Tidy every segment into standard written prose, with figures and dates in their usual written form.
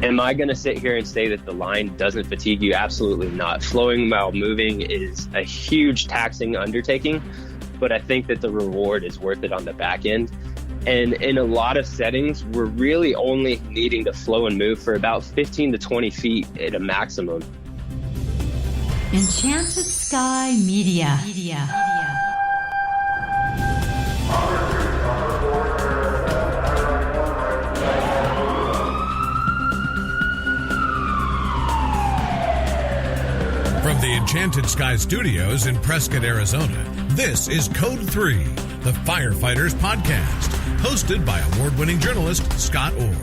Am I going to sit here and say that the line doesn't fatigue you? Absolutely not. Flowing while moving is a huge taxing undertaking, but I think that the reward is worth it on the back end. And in a lot of settings, we're really only needing to flow and move for about 15 to 20 feet at a maximum. Enchanted Sky Media. From the Enchanted Sky Studios in Prescott, Arizona, this is Code 3, the Firefighters Podcast, hosted by award-winning journalist Scott Orr.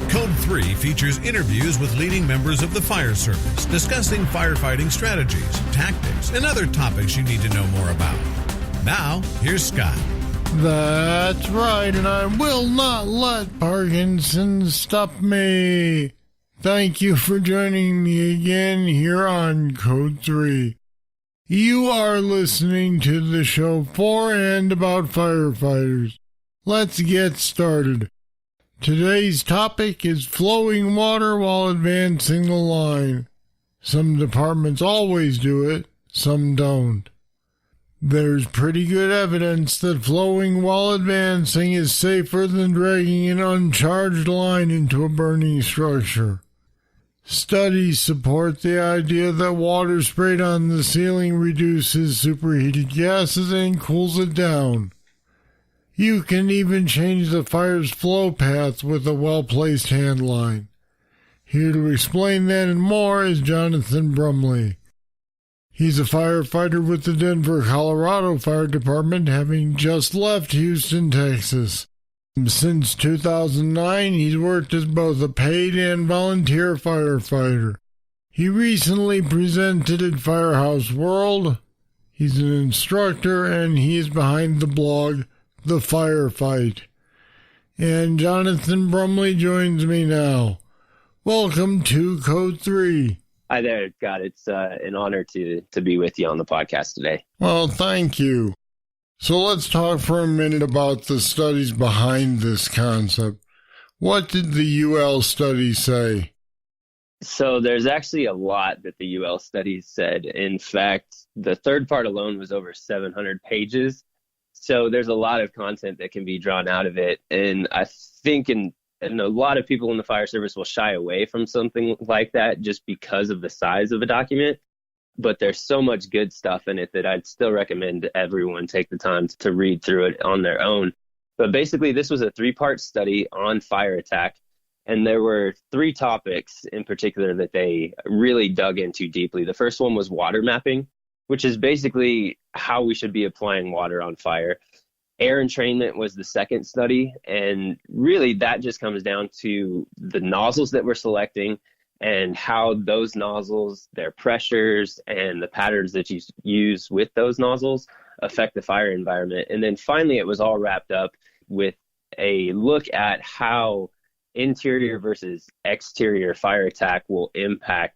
Code 3 features interviews with leading members of the fire service, discussing firefighting strategies, tactics, and other topics you need to know more about. Now, here's Scott. That's right, and I will not let Parkinson's stop me. Thank you for joining me again here on Code 3. You are listening to the show for and about firefighters. Let's get started. Today's topic is flowing water while advancing the line. Some departments always do it, some don't. There's pretty good evidence that flowing while advancing is safer than dragging an uncharged line into a burning structure. Studies support the idea that water sprayed on the ceiling reduces superheated gases and cools it down. You can even change the fire's flow path with a well-placed handline. Here to explain that and more is Jonathan Brumley. He's a firefighter with the Denver, Colorado Fire Department, having just left Houston, Texas. Since 2009, he's worked as both a paid and volunteer firefighter. He recently presented at Firehouse World. He's an instructor, and he is behind the blog The Firefight. And Jonathan Brumley joins me now. Welcome to Code 3. Hi there, Scott. It's an honor to be with you on the podcast today. Well, thank you. So let's talk for a minute about the studies behind this concept. What did the UL study say? So there's actually a lot that the UL studies said. In fact, the third part alone was over 700 pages. So there's a lot of content that can be drawn out of it. And I think and a lot of people in the fire service will shy away from something like that just because of the size of a document. But there's so much good stuff in it that I'd still recommend everyone take the time to read through it on their own. But basically, this was a 3-part study on fire attack. And there were 3 topics in particular that they really dug into deeply. The first one was water mapping, which is basically how we should be applying water on fire. Air entrainment was the second study, and really that just comes down to the nozzles that we're selecting and how those nozzles, their pressures, and the patterns that you use with those nozzles affect the fire environment. And then finally, it was all wrapped up with a look at how interior versus exterior fire attack will impact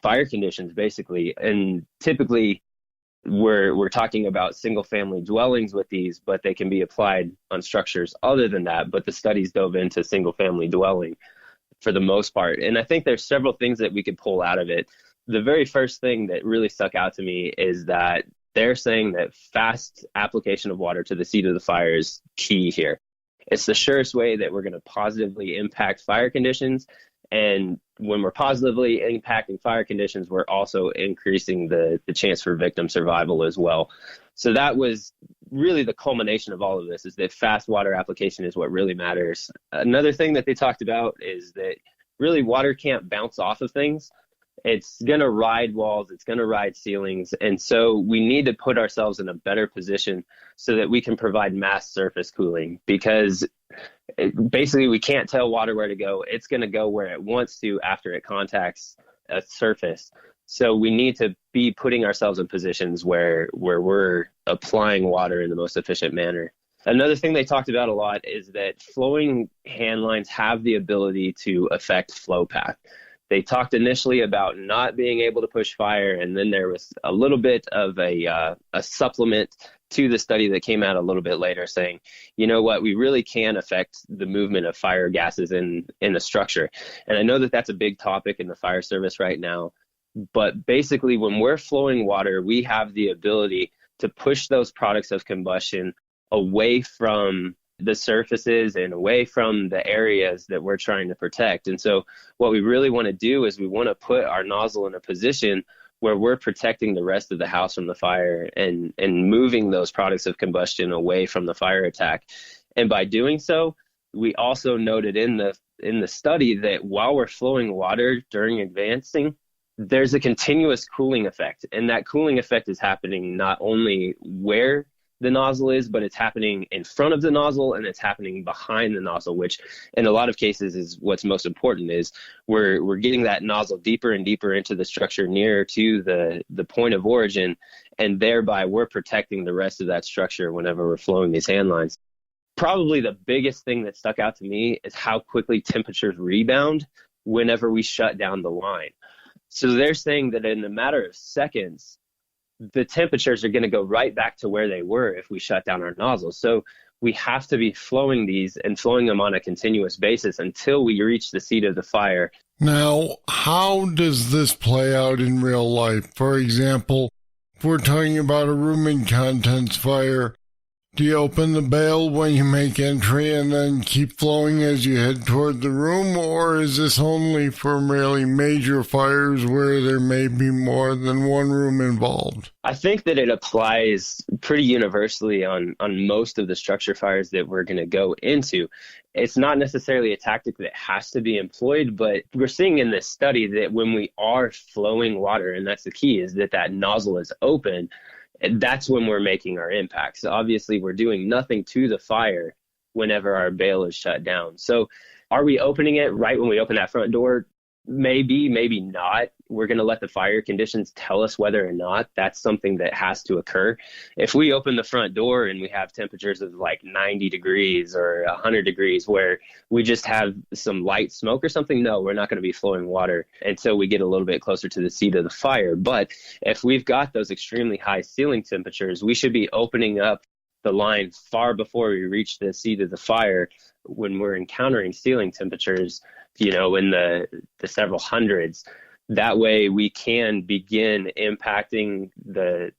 fire conditions, basically. And typically, we're talking about single-family dwellings with these, but they can be applied on structures other than that. But the studies dove into single-family dwelling for the most part. And I think there's several things that we could pull out of it. The very first thing that really stuck out to me is that they're saying that fast application of water to the seat of the fire is key here. It's the surest way that we're going to positively impact fire conditions. And when we're positively impacting fire conditions, we're also increasing the chance for victim survival as well. So that was really the culmination of all of this, is that fast water application is what really matters. Another thing that they talked about is that really water can't bounce off of things. It's going to ride walls, it's going to ride ceilings. And so we need to put ourselves in a better position so that we can provide mass surface cooling, because basically we can't tell water where to go. It's going to go where it wants to after it contacts a surface. So we need to be putting ourselves in positions where we're applying water in the most efficient manner. Another thing they talked about a lot is that flowing handlines have the ability to affect flow path. They talked initially about not being able to push fire, and then there was a little bit of a supplement to the study that came out a little bit later saying, you know what, we really can affect the movement of fire gases in the structure. And I know that that's a big topic in the fire service right now. But basically, when we're flowing water, we have the ability to push those products of combustion away from the surfaces and away from the areas that we're trying to protect. And so what we really want to do is we want to put our nozzle in a position where we're protecting the rest of the house from the fire and moving those products of combustion away from the fire attack. And by doing so, we also noted in the study that while we're flowing water during advancing, there's a continuous cooling effect. And that cooling effect is happening not only where the nozzle is, but it's happening in front of the nozzle and it's happening behind the nozzle, which in a lot of cases is what's most important. Is we're getting that nozzle deeper and deeper into the structure nearer to the point of origin, and thereby we're protecting the rest of that structure whenever we're flowing these hand lines. Probably the biggest thing that stuck out to me is how quickly temperatures rebound whenever we shut down the line. So they're saying that in a matter of seconds, the temperatures are going to go right back to where they were if we shut down our nozzles. So we have to be flowing these and flowing them on a continuous basis until we reach the seat of the fire. Now, how does this play out in real life? For example, if we're talking about a room and contents fire, do you open the bail when you make entry and then keep flowing as you head toward the room? Or is this only for really major fires where there may be more than one room involved? I think that it applies pretty universally on most of the structure fires that we're going to go into. It's not necessarily a tactic that has to be employed, but we're seeing in this study that when we are flowing water, and that's the key, is that nozzle is open, that's when we're making our impact. So obviously we're doing nothing to the fire whenever our bail is shut down. So are we opening it right when we open that front door? Maybe, maybe not. We're going to let the fire conditions tell us whether or not that's something that has to occur. If we open the front door and we have temperatures of like 90 degrees or 100 degrees where we just have some light smoke or something, no, we're not going to be flowing water until we get a little bit closer to the seat of the fire. But if we've got those extremely high ceiling temperatures, we should be opening up the line far before we reach the seat of the fire when we're encountering ceiling temperatures, in the several hundreds. That way we can begin impacting the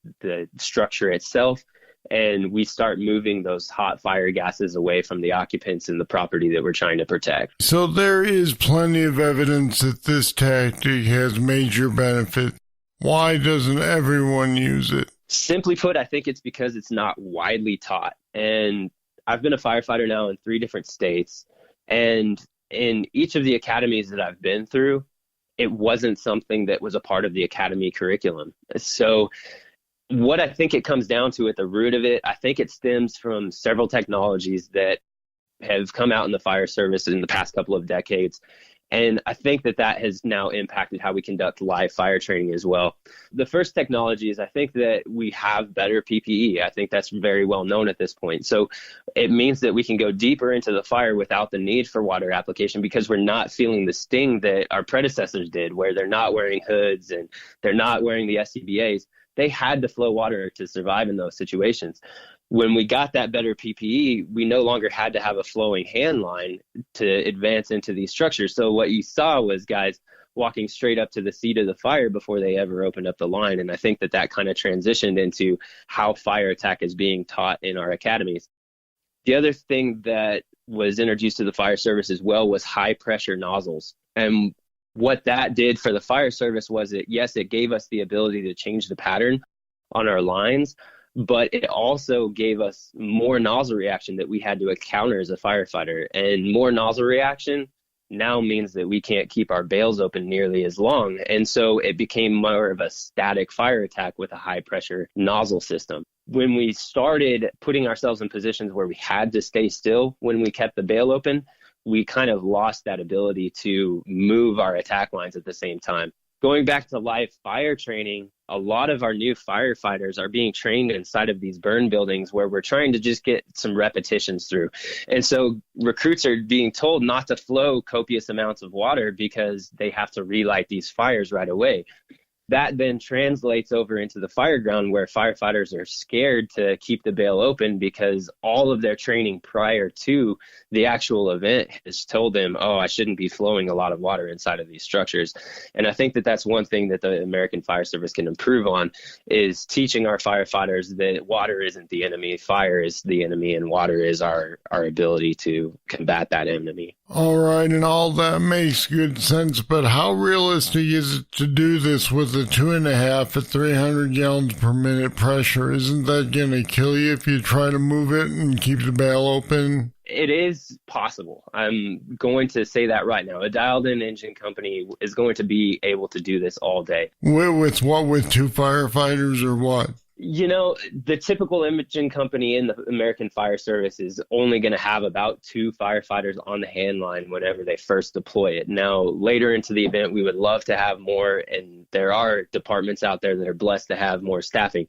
structure itself, and we start moving those hot fire gases away from the occupants and the property that we're trying to protect. So there is plenty of evidence that this tactic has major benefit. Why doesn't everyone use it? Simply put, I think it's because it's not widely taught. And I've been a firefighter now in 3 different states, and in each of the academies that I've been through, it wasn't something that was a part of the academy curriculum. So what I think it comes down to at the root of it, I think it stems from several technologies that have come out in the fire service in the past couple of decades. And I think that has now impacted how we conduct live fire training as well. The first technology is I think that we have better PPE. I think that's very well known at this point. So it means that we can go deeper into the fire without the need for water application because we're not feeling the sting that our predecessors did, where they're not wearing hoods and they're not wearing the SCBAs. They had to flow water to survive in those situations. When we got that better PPE, we no longer had to have a flowing hand line to advance into these structures. So what you saw was guys walking straight up to the seat of the fire before they ever opened up the line. And I think that kind of transitioned into how fire attack is being taught in our academies. The other thing that was introduced to the fire service as well was high pressure nozzles. And what that did for the fire service was it gave us the ability to change the pattern on our lines, but it also gave us more nozzle reaction that we had to encounter as a firefighter. And more nozzle reaction now means that we can't keep our bails open nearly as long. And so it became more of a static fire attack with a high pressure nozzle system. When we started putting ourselves in positions where we had to stay still when we kept the bail open, we kind of lost that ability to move our attack lines at the same time. Going back to live fire training, a lot of our new firefighters are being trained inside of these burn buildings where we're trying to just get some repetitions through. And so recruits are being told not to flow copious amounts of water because they have to relight these fires right away. That then translates over into the fire ground, where firefighters are scared to keep the bail open because all of their training prior to the actual event has told them, oh, I shouldn't be flowing a lot of water inside of these structures. And I think that that's one thing that the American Fire Service can improve on, is teaching our firefighters that water isn't the enemy, fire is the enemy, and water is our ability to combat that enemy. All right, and all that makes good sense, but how realistic is it to do this with a 2.5 at 300 gallons per minute pressure? Isn't that going to kill you if you try to move it and keep the bail open? It is possible. I'm going to say that right now. A dialed-in engine company is going to be able to do this all day. With what? With 2 firefighters or what? You know, the typical engine company in the American Fire Service is only going to have about 2 firefighters on the handline whenever they first deploy it. Now, later into the event, we would love to have more, and there are departments out there that are blessed to have more staffing.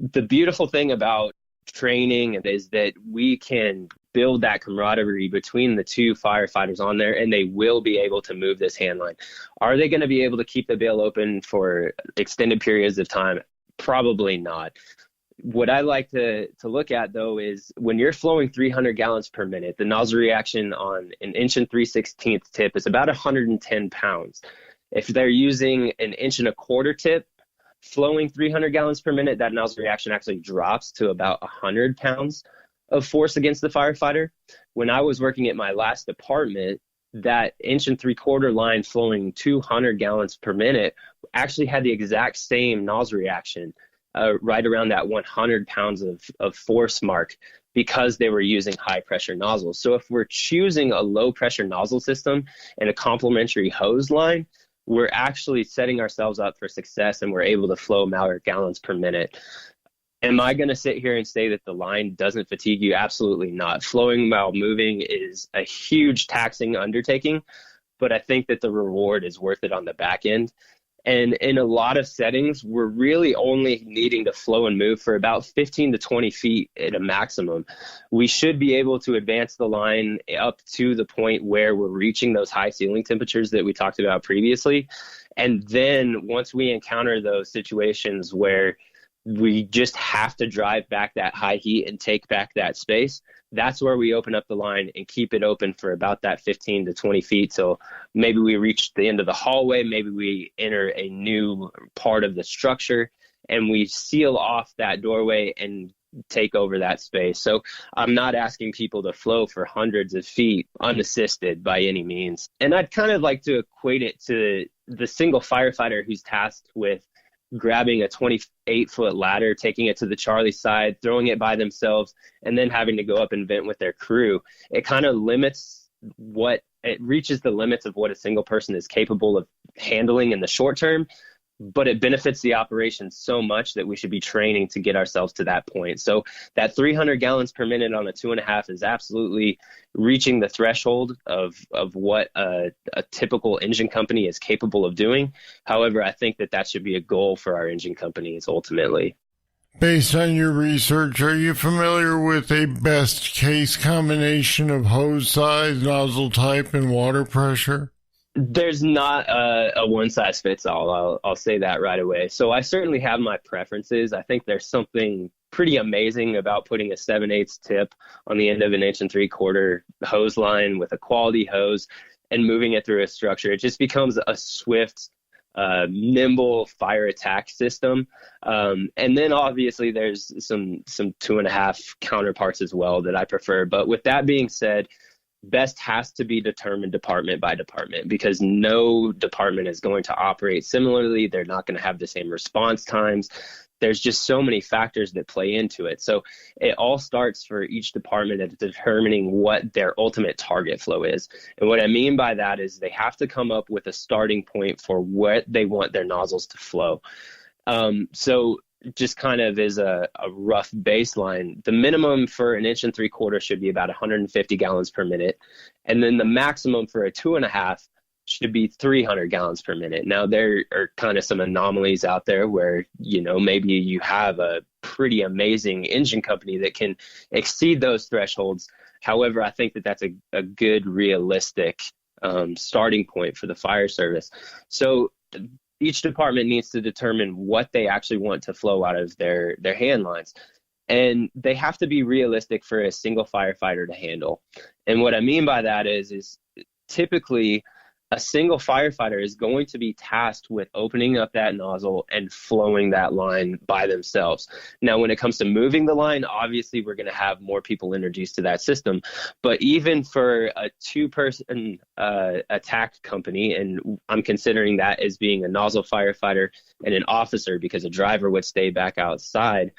The beautiful thing about training is that we can build that camaraderie between the 2 firefighters on there, and they will be able to move this handline. Are they going to be able to keep the bail open for extended periods of time? Probably not. What I like to look at, though, is when you're flowing 300 gallons per minute, the nozzle reaction on an 1 3/16 tip is about 110 pounds. If they're using an 1 1/4 tip, flowing 300 gallons per minute, that nozzle reaction actually drops to about 100 pounds of force against the firefighter. When I was working at my last department, that 1 3/4 line flowing 200 gallons per minute actually had the exact same nozzle reaction, right around that 100 pounds of force mark, because they were using high pressure nozzles. So if we're choosing a low pressure nozzle system and a complementary hose line, we're actually setting ourselves up for success, and we're able to flow more gallons per minute. Am I going to sit here and say that the line doesn't fatigue you? Absolutely not. Flowing while moving is a huge taxing undertaking, but I think that the reward is worth it on the back end. And in a lot of settings, we're really only needing to flow and move for about 15 to 20 feet at a maximum. We should be able to advance the line up to the point where we're reaching those high ceiling temperatures that we talked about previously. And then once we encounter those situations where we just have to drive back that high heat and take back that space, that's where we open up the line and keep it open for about that 15 to 20 feet. So maybe we reach the end of the hallway, maybe we enter a new part of the structure, and we seal off that doorway and take over that space. So I'm not asking people to flow for hundreds of feet unassisted by any means. And I'd kind of like to equate it to the single firefighter who's tasked with grabbing a 28-foot ladder, taking it to the Charlie side, throwing it by themselves, and then having to go up and vent with their crew. It kind of reaches the limits of what a single person is capable of handling in the short term, but it benefits the operation so much that we should be training to get ourselves to that point. So that 300 gallons per minute on a 2.5 is absolutely reaching the threshold of what a typical engine company is capable of doing. However, I think that should be a goal for our engine companies ultimately. Based on your research, are you familiar with a best case combination of hose size, nozzle type, and water pressure? There's not a one-size-fits-all. I'll say that right away. So I certainly have my preferences. I think there's something pretty amazing about putting a 7/8 tip on the end of an 1 3/4 hose line with a quality hose and moving it through a structure. It just becomes a swift, nimble fire attack system. And then obviously there's some 2.5 counterparts as well that I prefer. But with that being said, best has to be determined department by department, because no department is going to operate similarly. They're not going to have the same response times. There's just so many factors that play into it. So it all starts for each department at determining what their ultimate target flow is. And what I mean by that is they have to come up with a starting point for what they want their nozzles to flow. So just kind of is a rough baseline. The minimum for an 1 3/4 should be about 150 gallons per minute. And then the maximum for a 2.5 should be 300 gallons per minute. Now, there are kind of some anomalies out there where, maybe you have a pretty amazing engine company that can exceed those thresholds. However, I think that that's a good, realistic starting point for the fire service. So each department needs to determine what they actually want to flow out of their hand lines. And they have to be realistic for a single firefighter to handle. And what I mean by that is typically a single firefighter is going to be tasked with opening up that nozzle and flowing that line by themselves. Now, when it comes to moving the line, obviously we're going to have more people introduced to that system. But even for a two-person attack company, and I'm considering that as being a nozzle firefighter and an officer because a driver would stay back outside,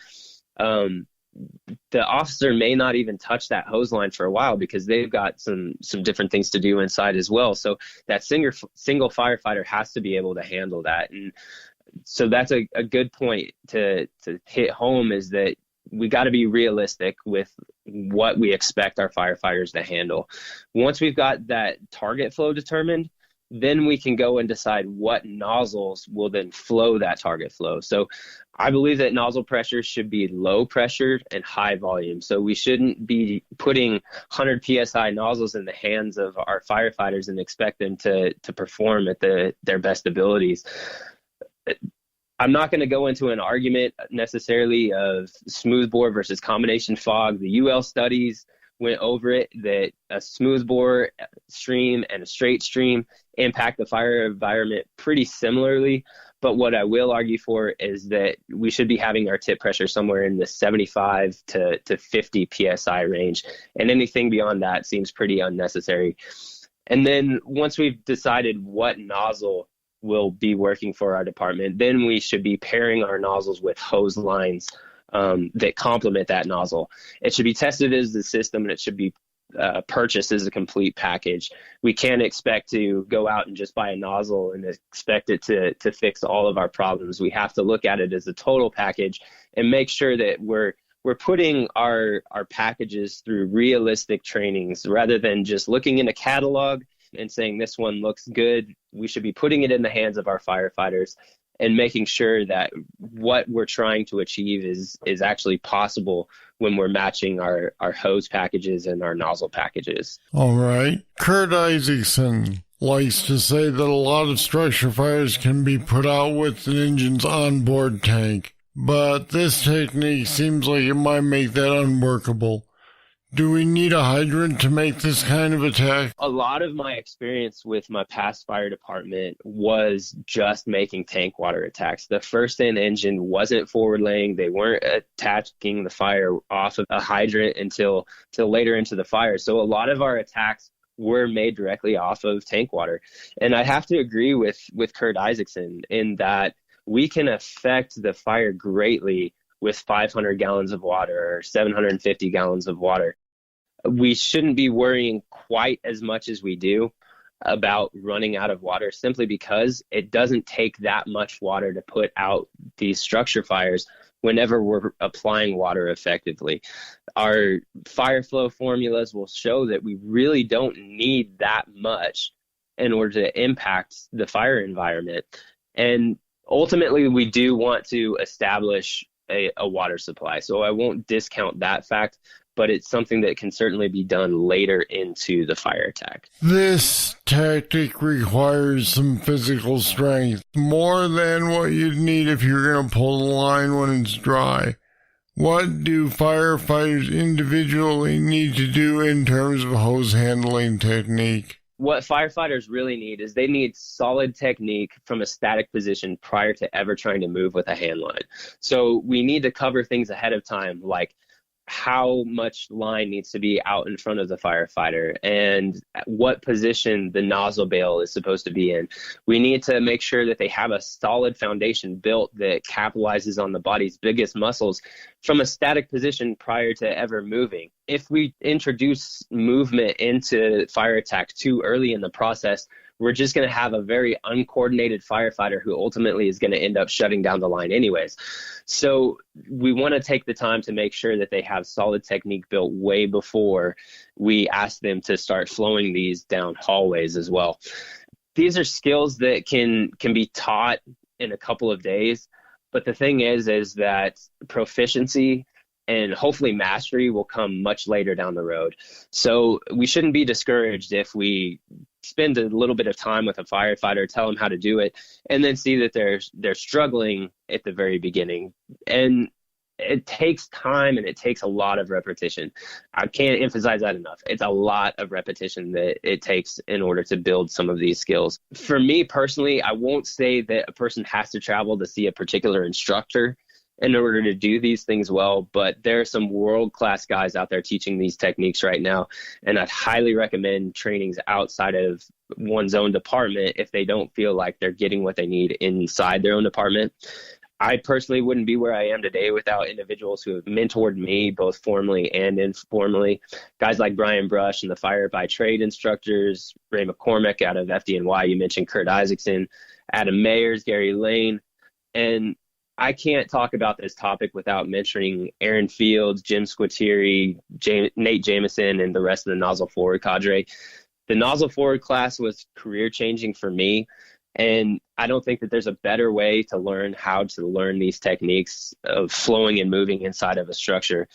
the officer may not even touch that hose line for a while because they've got some different things to do inside as well. So that single firefighter has to be able to handle that. And so that's a good point to hit home, is that we got to be realistic with what we expect our firefighters to handle. Once we've got that target flow determined, then we can go and decide what nozzles will then flow that target flow. So I believe that nozzle pressure should be low pressure and high volume. So we shouldn't be putting 100 PSI nozzles in the hands of our firefighters and expect them to perform at their best abilities. I'm not going to go into an argument necessarily of smoothbore versus combination fog. The UL studies went over it, that a smoothbore stream and a straight stream impact the fire environment pretty similarly. But what I will argue for is that we should be having our tip pressure somewhere in the 75 to 50 PSI range. And anything beyond that seems pretty unnecessary. And then once we've decided what nozzle will be working for our department, then we should be pairing our nozzles with hose lines that complement that nozzle. It should be tested as the system, and it should be purchased as a complete package. We can't expect to go out and just buy a nozzle and expect it to fix all of our problems. We have to look at it as a total package and make sure that we're putting our packages through realistic trainings rather than just looking in a catalog and saying this one looks good. We should be putting it in the hands of our firefighters and making sure that what we're trying to achieve is actually possible when we're matching our hose packages and our nozzle packages. All right. Kurt Isaacson likes to say that a lot of structure fires can be put out with an engine's onboard tank, but this technique seems like it might make that unworkable. Do we need a hydrant to make this kind of attack? A lot of my experience with my past fire department was just making tank water attacks. The first in engine wasn't forward laying. They weren't attaching the fire off of a hydrant until later into the fire. So a lot of our attacks were made directly off of tank water. And I have to agree with Kurt Isaacson in that we can affect the fire greatly with 500 gallons of water or 750 gallons of water. We shouldn't be worrying quite as much as we do about running out of water, simply because it doesn't take that much water to put out these structure fires whenever we're applying water effectively. Our fire flow formulas will show that we really don't need that much in order to impact the fire environment. And ultimately, we do want to establish a water supply. So I won't discount that fact, but it's something that can certainly be done later into the fire attack. This tactic requires some physical strength, more than what you'd need if you're going to pull the line when it's dry. What do firefighters individually need to do in terms of hose handling technique? What firefighters really need is they need solid technique from a static position prior to ever trying to move with a handline. So we need to cover things ahead of time, like how much line needs to be out in front of the firefighter and what position the nozzle bail is supposed to be in. We need to make sure that they have a solid foundation built that capitalizes on the body's biggest muscles from a static position prior to ever moving. If we introduce movement into fire attack too early in the process, we're just going to have a very uncoordinated firefighter who ultimately is going to end up shutting down the line anyways. So we want to take the time to make sure that they have solid technique built way before we ask them to start flowing these down hallways as well. These are skills that can be taught in a couple of days. But the thing is that proficiency and hopefully mastery will come much later down the road. So we shouldn't be discouraged if we spend a little bit of time with a firefighter, tell them how to do it, and then see that they're struggling at the very beginning. And it takes time and it takes a lot of repetition. I can't emphasize that enough. It's a lot of repetition that it takes in order to build some of these skills. For me personally, I won't say that a person has to travel to see a particular instructor in order to do these things well, but there are some world-class guys out there teaching these techniques right now, and I'd highly recommend trainings outside of one's own department if they don't feel like they're getting what they need inside their own department. I personally wouldn't be where I am today without individuals who have mentored me, both formally and informally. Guys like Brian Brush and the Fire by Trade instructors, Ray McCormick out of FDNY, you mentioned Kurt Isaacson, Adam Mayers, Gary Lane. And I can't talk about this topic without mentioning Aaron Fields, Jim Squitieri, Nate Jameson, and the rest of the Nozzle Forward cadre. The Nozzle Forward class was career-changing for me. And I don't think that there's a better way to learn how to learn these techniques of flowing and moving inside of a structure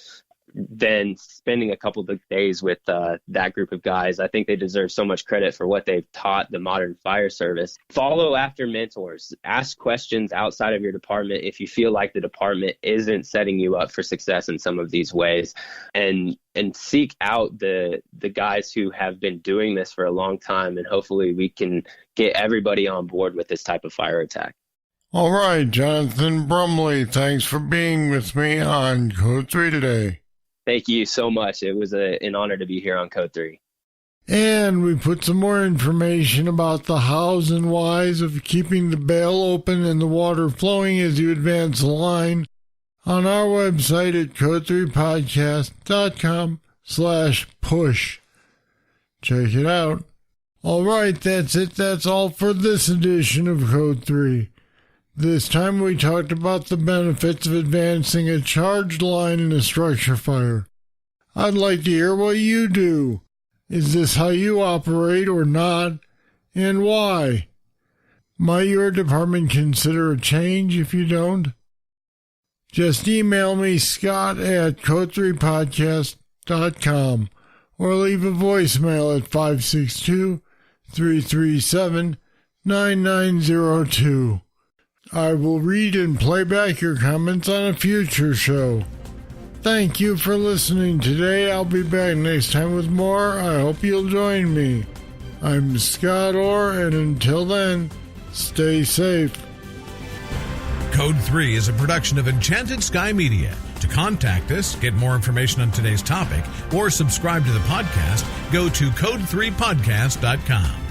than spending a couple of days with that group of guys. I think they deserve so much credit for what they've taught the modern fire service. Follow after mentors. Ask questions outside of your department if you feel like the department isn't setting you up for success in some of these ways. And seek out the guys who have been doing this for a long time, and hopefully we can get everybody on board with this type of fire attack. All right, Jonathan Brumley, thanks for being with me on Code 3 today. Thank you so much. It was an honor to be here on Code 3. And we put some more information about the hows and whys of keeping the bail open and the water flowing as you advance the line on our website at code3podcast.com/push. Check it out. All right, that's it. That's all for this edition of Code 3. This time we talked about the benefits of advancing a charged line in a structure fire. I'd like to hear what you do. Is this how you operate or not, and why? Might your department consider a change if you don't? Just email me, Scott at code3podcast.com, or leave a voicemail at 562-337-9902. I will read and play back your comments on a future show. Thank you for listening today. I'll be back next time with more. I hope you'll join me. I'm Scott Orr, and until then, stay safe. Code 3 is a production of Enchanted Sky Media. To contact us, get more information on today's topic, or subscribe to the podcast, go to code3podcast.com.